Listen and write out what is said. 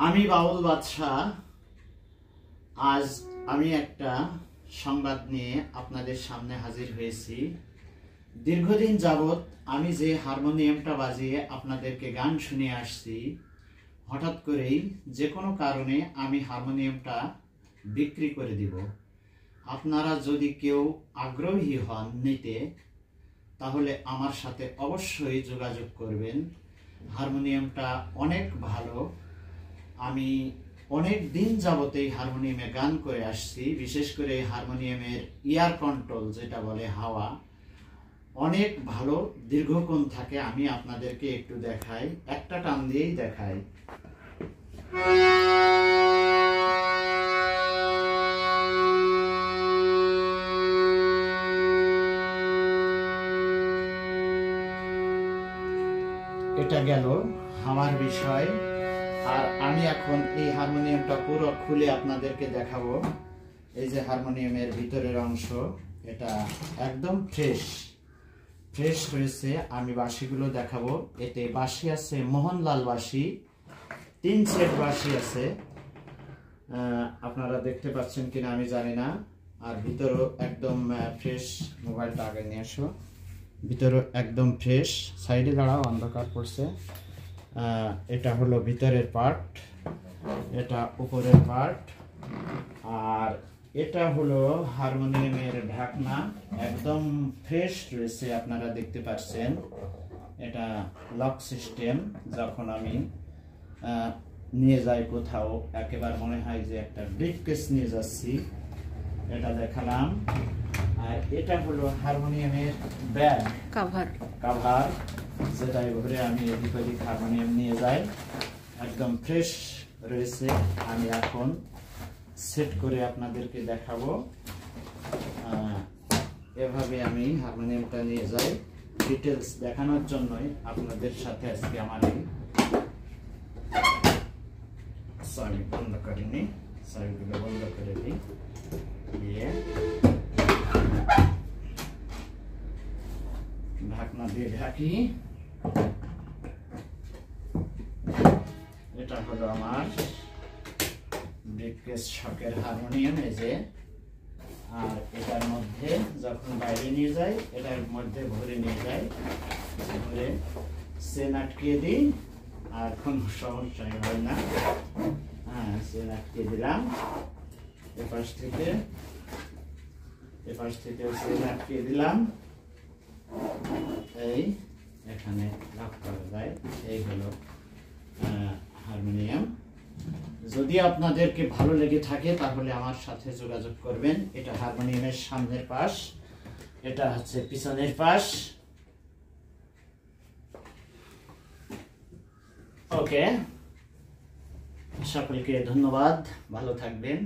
আমি বাউল বাদশাহ। আজ আমি একটা সংবাদ নিয়ে আপনাদের সামনে হাজির হয়েছি। দীর্ঘদিন যাবত আমি যে হারমোনিয়ামটা বাজিয়ে আপনাদেরকে গান শুনিয়ে আসছি, হঠাৎ করেই যে কোনো কারণে আমি হারমোনিয়ামটা বিক্রি করে দিব। আপনারা যদি কেউ আগ্রহী হন নিতে, তাহলে আমার সাথে অবশ্যই যোগাযোগ করবেন। হারমোনিয়ামটা অনেক ভালো। আমি অনেক দিন যাবত এই হারমোনিয়ামে গান করে আসছি। বিশেষ করে হারমোনিয়ামের ইয়ার কন্ট্রোল, যেটা বলে হাওয়া, অনেক ভালো দীর্ঘক্ষণ থাকে। আমি আপনাদেরকে একটু দেখাই, একটা টান দিয়েই দেখাই। এটা গেল হাওয়ার বিষয়। আর আমি এখন এই হারমোনিয়ামটা পুরো খুলে আপনাদেরকে দেখাবো। এই যে হারমোনিয়ামের ভিতরের অংশ, এটা একদম ফ্রেশ হয়েছে। আমি বাঁশিগুলো দেখাবো। এতে বাঁশি আছে মোহনলাল বাঁশি, 3 সেট বাঁশি আছে। আপনারা দেখতে পাচ্ছেন কিনা আমি জানি না। আর ভিতরও একদম ফ্রেশ। মোবাইলটা আগে নিয়ে আসো। ভিতরও একদম ফ্রেশ। সাইডে দাঁড়াও, অন্ধকার পড়ছে। এটা হলো ভিতরের পার্ট, এটা উপরের পার্ট, আর এটা হলো হারমোনিয়ামের ঢাকনা। একদম ফ্রেশ রয়েছে, আপনারা দেখতে পাচ্ছেন। এটা লক সিস্টেম। যখন আমি নিয়ে যাই কোথাও, একেবারে মনে হয় যে একটা ব্রিফকেস নিয়ে যাচ্ছি। এটা দেখালাম। আর এটা হলো হারমোনিয়ামের ব্যাগ কাভার, যেটা ঘুরে আমি এদিক ওদিক হারমোনিয়াম নিয়ে যাই। একদম ফ্রেশ রয়েছে। আমি এখন সেট করে আপনাদেরকে দেখাবো। এভাবে আমি হারমোনিয়ামটা নিয়ে যাই। ডিটেলস দেখানোর জন্যই আপনাদের সাথে আজকে আমার এই সরি বন্ধ করিনি, সরিগুলো বন্ধ করে দিই। ঢাকনা দিয়ে ঢাকি। এটা হলো আমার ব্রিফকেস শকের হারমোনিয়াম। এই যে, আর এটার মধ্যে যখন বাইরে নিয়ে যাই, এটার মধ্যে ভরে নিয়ে যাই, ভরে চেন আটকিয়ে দিই। আর কোনো সমস্যাই হয় না। চেন আটকিয়ে দিলাম। এপাশ থেকে চেন আটকিয়ে দিলাম। এই এখানে লক করা যায়। এই হলো হারমোনিয়াম। যদি আপনাদেরকে ভালো লেগে থাকে তাহলে আমার সাথে যোগাযোগ করবেন। এটা হারমোনিয়ামের সামনের পাশ, এটা হচ্ছে পিছনের পাশ। ওকে, সকলকে ধন্যবাদ। ভালো থাকবেন।